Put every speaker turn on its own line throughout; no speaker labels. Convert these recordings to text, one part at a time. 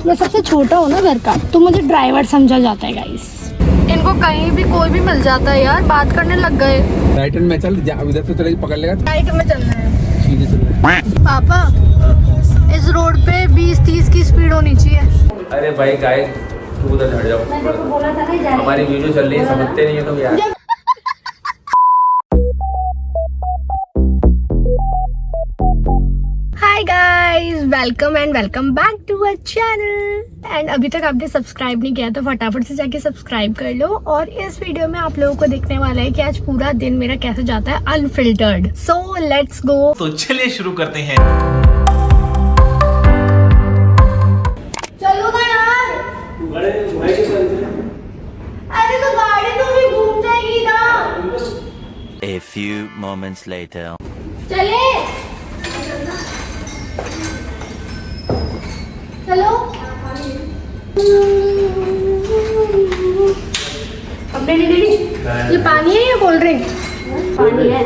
मैं सबसे छोटा हूँ ना घर का, तो मुझे ड्राइवर समझा जाता है गाइस। इनको कहीं भी कोई भी मिल जाता है यार, बात करने लग गए।
राइट हैंड में चल, उधर से चलेगी पकड़ लेगा।
राइट में चलना है।
सीधे चलना है।
पापा इस रोड पे 20-30 की स्पीड होनी चाहिए।
अरे भाई गाइस, तू उधर हट जाओ।
मैंने तो बोला था ना,
हमारी वीडियो चल रही है, समझते नहीं है तुम यार।
Hi guys, welcome back to our channel. And अभी तक आपने सब्सक्राइब नहीं किया तो फटाफट से जाके सब्सक्राइब कर लो। और इस वीडियो में आप लोगों को देखने वाला है कि आज पूरा दिन मेरा कैसे जाता है अनफिल्टर्ड। So let's go.
तो चलिए शुरू करते हैं।
चलो ना यार। अरे तो गाड़ी तो भी घूम जाएगी ना।
A few moments later.
चले चलो। अपने लिए ले ली। ये पानी है या कोल्ड ड्रिंक?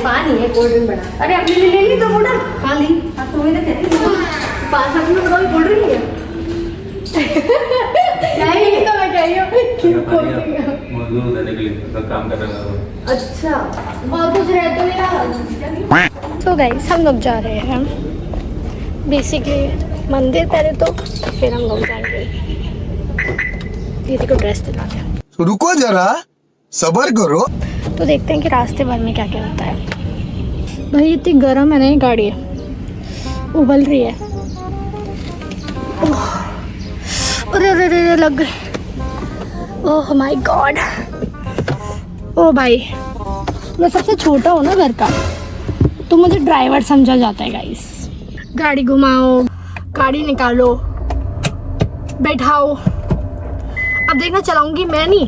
पानी है कोल्ड ड्रिंक बड़ा। अरे अपने लिए ले ली तो बोला खा ली। अब तुम्हें तो कहती हूँ 5 मिनट बताओ कोल्ड ड्रिंक है। नहीं तो मैं कह रही हूँ कि कोल्ड ड्रिंक है।
मजदूर देने के लिए काम कर रहा है।
अच्छा, बहुत कुछ रह तो मेरा। तो गाइस हम लोग जा रहे हैं बेसिकली मंदिर, पहले तो फिर हम लोग जाएंगे दीदी को ड्रेस दिलाने।
तो रुको जरा, सब्र करो।
तो देखते हैं कि रास्ते भर में क्या क्या होता है। भाई इतनी गर्म है ना ये गाड़ी, उबल रही है। ओह, अरे अरे अरे लग गए। Oh my God. ओ भाई, मैं सबसे छोटा हूँ ना घर का, तो मुझे ड्राइवर समझा जाता है गाइस। गाड़ी घुमाओ, गाड़ी निकालो, बैठाओ। अब देखना चलाऊंगी मैं नहीं,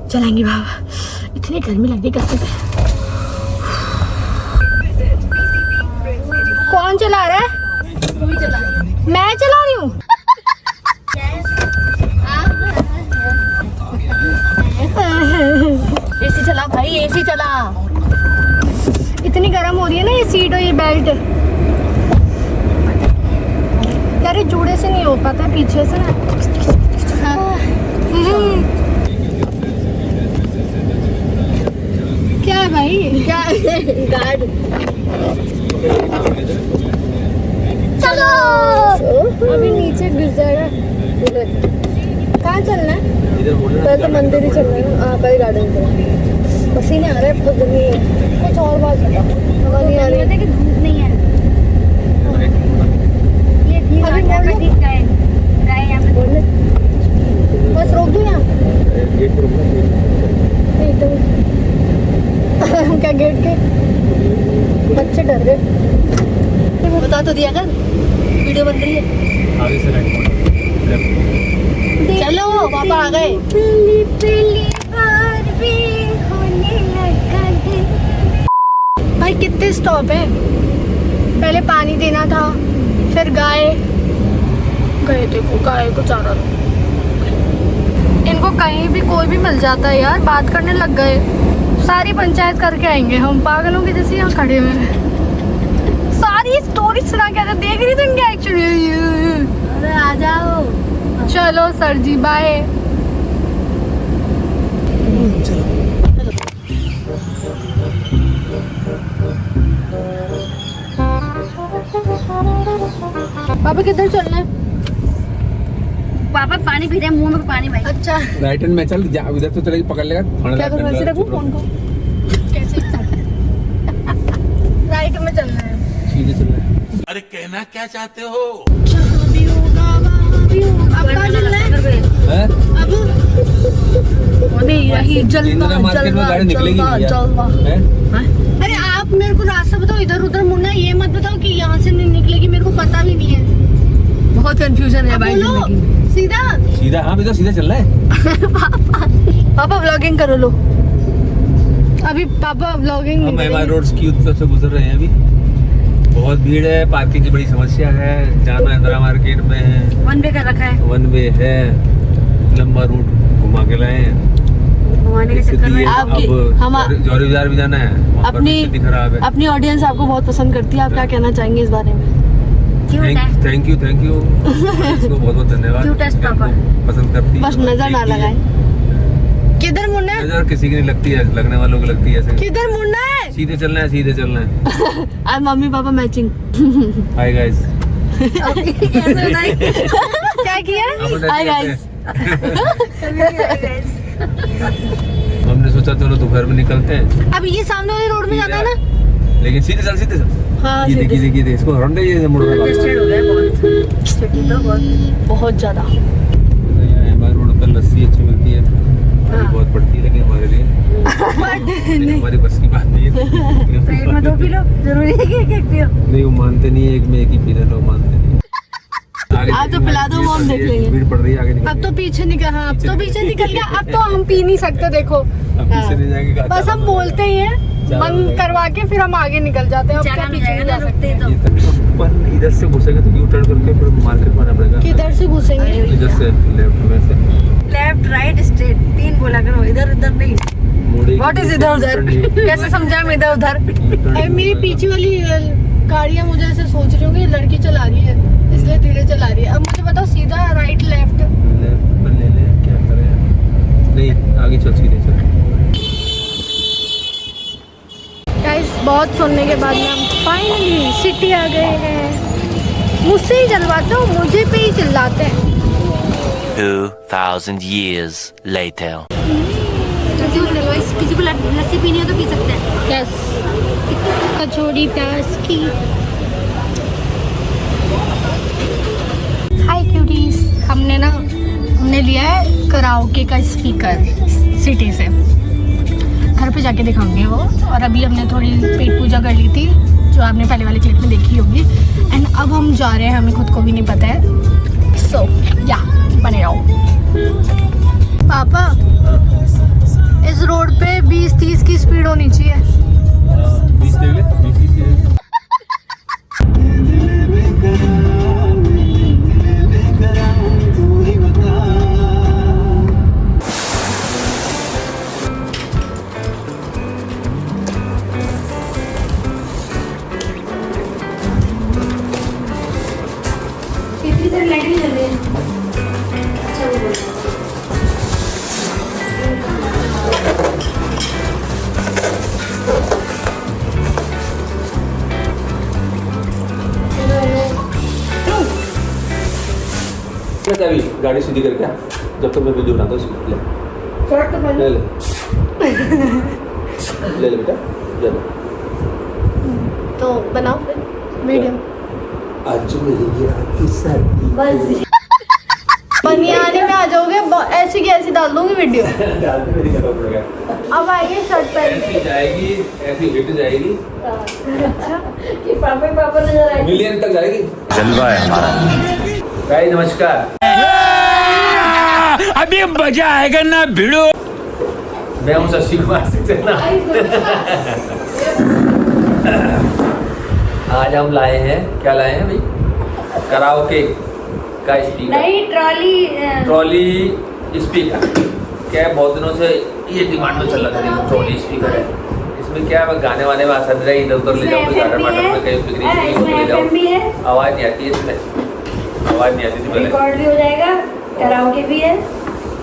चलाएंगे बाबा। इतनी गर्मी लग रही कसम से। कौन चला रहा है? मैं चला रही हूँ।
एसी चला भाई, एसी चला।
इतनी गर्म हो रही है ना ये सीट और ये बेल्ट। यार ये जूड़े से नहीं हो पाता, पीछे से ना। क्या है भाई?
क्या गार्ड?
चलो। अभी नीचे गिर जाएगा। कहाँ चलना है?
पहले तो मंदिर ही चलना है। हाँ, पहले गार्डन चलना। पसीने आ रहे हैं, बहुत गर्मी है।
कुछ और बात बता।
हवा नहीं आ रही।
कि धूप नहीं है।
अभी
बस रोक दो यहाँ। नहीं तो क्या गेट के बच्चे डर गए।
बता तो दिया कर, वीडियो बन रही है।
आगे से
चलो पापा आ गए।
भाई कितने स्टॉप है? पहले पानी देना था, फिर गाय गए। देखो गाय को चारा दो। इनको कहीं भी कोई भी मिल जाता है यार, बात करने लग गए। सारी पंचायत करके आएंगे हम, पागलों के जैसे यहाँ खड़े हुए हैं। सारी स्टोरी सुना के देख रही थी क्या एक्चुअली।
अरे आ जाओ।
चलो सर जी, बाय। पापा किधर चलना है?
पापा पानी पी रहे हैं, मुंह में पानी भाई।
अच्छा,
राइट हैंड में चल, उधर से चलेगी पकड़ लेगा।
क्या करूँ? ऐसे रखूँ फोन को? कैसे? राइट में चलना है।
सीधे चलना है।
अरे कहना क्या चाहते हो?
अब कहाँ चलना है?
हैं?
अब
अभी यही
इंदिरा मार्केट में गाड़ी निकलेगी नहीं यार। हैं?
अरे आप मेरे को रास्ता बताओ, इधर उधर मुड़ना। ये मत बताओ कि यहाँ से नहीं निकलेगी, मेरे को पता भी नहीं है।
बहुत कंफ्यूजन है
अब
भाई
बोलो,
जिंदगी।
सीधा
सीधा। हाँ बेटा, सीधा चलना है।
पापा व्लॉगिंग करो लो।
अभी पापा व्लॉगिंग
हम
नहीं
एमआर
करेंगे।
रोड्स की तरफ से गुजर रहे हैं अभी। बहुत भीड़ है, पार्किंग की बड़ी समस्या है। जाना इंदिरा मार्केट में है,
वन वे कर रखा है।
वन वे है, लंबा रूट घुमा के लाए हैं।
घुमाने के चक्कर में आपकी
अब जौहरी बाजार भी जाना है, वहाँ पर भी स्थिति खराब है।
अपनी ऑडियंस आपको बहुत पसंद करती है। आप क्या कहना चाहेंगे इस बारे में?
थैंक यू इसको बहुत बहुत धन्यवाद।
Cutest पापा।
पसंद करती है
बस नजर ना लगाए। किधर मुड़ना है?
नजर किसी की नहीं लगती है, लगने वालों को लगती है ऐसे।
किधर मुड़ना है?
सीधे चलना है
आज mummy papa matching.
Hi guys.
क्या किया? Hi guys.
हमने सोचा चलो दोपहर में निकलते हैं,
अब ये सामने वाली रोड में जाना है ना?
लेकिन सीधे चल।
हाँ,
ये देखिए इसको हॉर्न दे, ये मुड़ रहा है।
हो गया बहुत। सिटी तो बहुत ज्यादा।
हमारे रोड पर लस्सी अच्छी मिलती है, महंगी बहुत पड़ती है, लेकिन हमारे लिए हमारी बस की बात नहीं है।
तो एक में 2 पी लो, जरूरी है कि एक पियो?
नहीं, वो मानते नहीं है, एक में एक ही पीने लोग मानते नहीं।
आप तो पिला दो, हम देख लेंगे।
भीड़ पड़ रही है, आगे निकल।
अब तो पीछे निकल, हाँ अब तो पीछे निकल गया। अब तो हम पी नहीं सकते, देखो
अब पीछे नहीं जाएंगे।
बस हम बोलते ही हैं, बंद करवा के फिर हम आगे निकल जाते हैं। अब क्या पीछे नहीं जा सकते।
अपन इधर से घुसेगा तो यू टर्न करके फिर मार्केट में आना पड़ेगा।
किधर से घुसेंगे?
इधर से लेफ्ट में से
लेफ्ट राइट स्ट्रेट 3 बोला करो, इधर उधर नहीं।
मुड़ेगी।
व्हाट इज इधर उधर? कैसे समझाएं इधर उधर? अरे मेरी पीछे वाली गाड़ियां मुझे ऐसे सोच रही हूँ कि लड़की चला रही है, इसलिए धीरे चला रही है। अब मुझे बताओ सीधा राइट लेफ्ट?
लेफ्ट पर ले ले, क्या करें? नहीं, आगे चल, सीधे चल।
गाइस, बहुत सुनने के बाद में हम फाइनली सिटी आ गए हैं। मुझसे ही चलवाते हो, मुझे पे ही चिल्लाते हैं।
2000 years later.
किसी को लस्सी पीनी हो तो पी सकते हैं। यस, कचौड़ी प्याज की। हाय क्यूटीज, हमने लिया है कराओके का स्पीकर सिटी से। घर पे जाके दिखाऊंगी वो। और अभी हमने थोड़ी पेट पूजा कर ली थी, जो आपने पहले वाले क्लिप में देखी होगी। एंड अब हम जा रहे हैं, हमें खुद को भी नहीं पता है। सो या बने रहो। पापा, इस रोड पे 20-30 की स्पीड होनी चाहिए।
20 देख ले, 20 अभी गाड़ी सीधी करके आ, जब तक मैं वीडियो बनाता हूँ। ले ले ले बेटा, ले ले।
तो बनाओ फिर वीडियो।
आज मेरी ये आपकी सर्दी
बस बनियाने में आ जाओगे, ऐसी की ऐसी डाल दूंगी वीडियो।
डालते मेरी क्या पड़ेगा।
अब आएगी शर्ट पहन के।
ऐसी जाएगी, ऐसी हिट जाएगी,
अच्छा कि पापा नजर आएगी।
मिलियन तक जाएगी।
जलवा है हमारा।
गाइस नमस्कार।
अभी मजा आएगा ना भिड़ो।
मैं हूँ शशि कुमार सक्सेना। आज हम लाए हैं, क्या लाए हैं भाई? कराओके का स्पीकर।
नहीं,
ट्रॉली स्पीकर। क्या बहुत दिनों से ये डिमांड में चल रहा था, ट्रॉली स्पीकर है। इसमें क्या है, गाने वाने में आसान रहे, इधर उधर ले जाओ, गार्डन वार्डन में कहीं पिकनिक ले जाओ। आवाज़ नहीं आती है इसमें, आवाज़ नहीं आती थी पहले।
रिकॉर्ड भी हो जाएगा, कराओके भी है,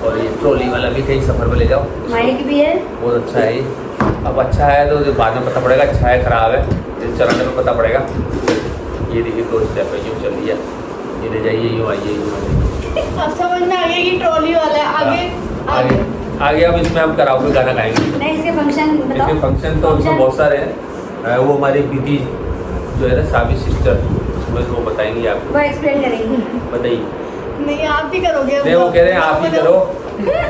और ये ट्रॉली वाला भी कहीं सफ़र में ले जाओ,
माइक भी है।
बहुत अच्छा है ये। अब अच्छा है तो बाद में पता पड़ेगा अच्छा है खराब है, इस चलाने में पता पड़ेगा। ये देखिए 2 स्टेप है, यूँ चल दिया, ये ले जाइए, यूँ आइए, यूँ आइए।
अब समझ में आ गया कि ट्रॉली वाला है। आगे
आगे अब इसमें हम कराओके गाना गाएंगे।
नहीं, इसके फंक्शन बताओ।
इसके फंक्शन तो उसमें बहुत सारे हैं। वो हमारी दीदी जो है ना, साबी सिस्टर, उसमें वो बताएंगी आपको।
वो एक्सप्लेन करेंगे।
बताइए।
नहीं, आप ही करोगे।
नहीं, वो कह रहे हैं आप ही करो।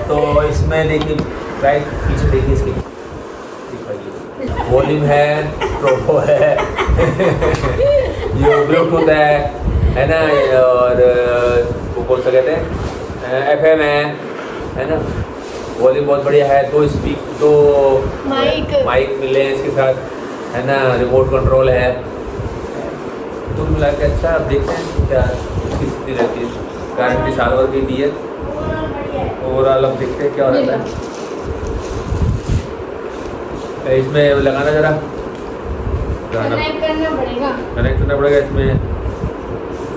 तो इसमें देखिए, राइट पीछे देखिए इसकी वॉल्यूम है, प्रोपो है, ये ब्लूटूथ है ना, और वो कौन सा कहते हैं, FM है ना। वॉल्यूम बहुत बढ़िया है। 2 माइक मिले हैं इसके साथ, है ना। रिमोट कंट्रोल है। तो मिला के अच्छा, अब देखते हैं क्या इसकी स्थिति रहती है। गारंटी साल भर की दी है। ओवरऑल अब देखते हैं क्या हो रहा है। इसमें लगाना जरा,
कनेक्ट करना पड़ेगा।
कनेक्ट करना पड़ेगा इसमें।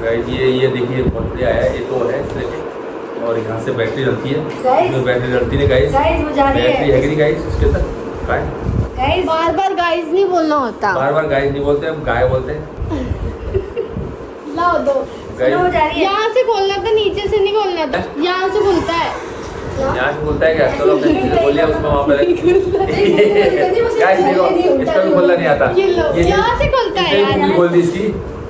गाइस ये देखिए बहुत बढ़िया है, ये तो है सेकंड, और यहाँ से बैटरी डलती है, इसमें बैटरी डलती है गाइस, बैटरी है कि नहीं गाइस इसके अंदर, गाइस
बार बार गाइस नहीं बोलना होता।
बार बार गाइस नहीं बोलते, हम गाय बोलते हैं
लाओ दो।
गाइस।
यहाँ से खोलना था, नीचे से नहीं खोलना था, यहाँ से खुलता है।
यहाँ से बोलता है क्या? चलो अपने नीचे बोलिए उसको वहाँ पे गाइस देखो, इसका भी खोलना नहीं आता,
ये लो, यहाँ से खुलता है यार।
पूरी खोल दी इसकी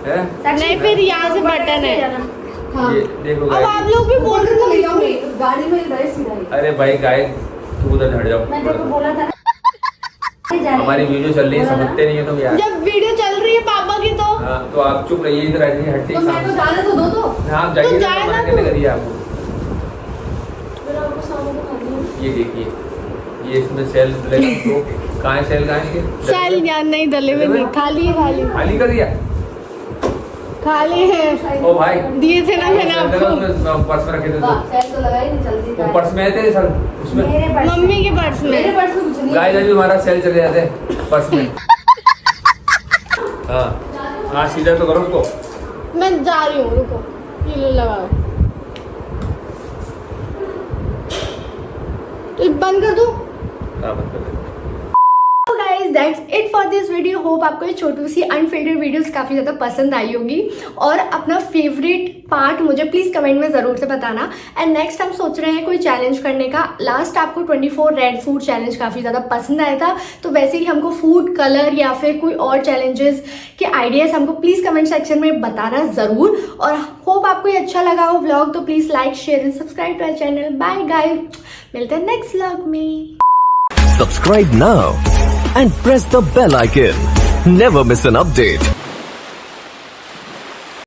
है,
नहीं फिर यहाँ से बटन है।
ये देखो
अब
गाइस।
आप लोग भी बोल रहे हो
गाड़ी में बैठ सीधा।
अरे भाई गाय तू उधर हट जाओ,
मैं तेरे को बोला था
हमारी वीडियो चल रही है, समझते नहीं है तुम यार।
जब वीडियो चल रही है पापा की तो
हाँ तो आप चुप रहिए, इधर आइए, हटिए
तो मेरे को जाने तो दो तो।
हाँ आप जाइए,
तो जाए ना
मना
तू।
कैसे करिए आपको।
फिर आपको सामने को खा दिया।
ये देखिए, ये इसमें सेल डलेगा, तो कहाँ है सेल, कहाँ है इसके?
सेल यार नहीं डले हुए नहीं, खाली है, खाली
खाली कर दिया।
खाली है।
ओ भाई
दिए थे ना मैंने आपको,
पर्स में रखे थे,
वाह, सेल तो लगा ही नहीं चलती।
वो पर्स में आए थे सर, उसमें
मेरे पर्स में-
मम्मी के पर्स
मेरे
में।
पर्स में कुछ नहीं है।
गाय भी हमारा सेल चले जाते हैं पर्स में। हाँ हाँ सीधा तो करो उसको।
मैं जा रही हूँ, रुको ये लो लगाओ। तो बंद कर दूँ?
हाँ बंद कर दे।
So guys, that's it for this video. Hope आपको ये छोटी सी अनफिल्टर्ड वीडियोस काफ़ी ज़्यादा पसंद आई होगी, और अपना फेवरेट पार्ट मुझे प्लीज़ कमेंट में ज़रूर से बताना। एंड नेक्स्ट हम सोच रहे हैं कोई चैलेंज करने का। लास्ट आपको 24 रेड फूड चैलेंज काफ़ी ज़्यादा पसंद आया था, तो वैसे ही हमको फूड कलर या फिर कोई और चैलेंजेस के आइडियाज़ हमको प्लीज़ कमेंट सेक्शन में बताना ज़रूर। और होप आपको ये अच्छा लगा हो व्लॉग, तो please like share and subscribe to our channel. Bye guys, मिलते हैं नेक्स्ट व्लॉग में।
Subscribe now and press the bell icon. Never miss an update.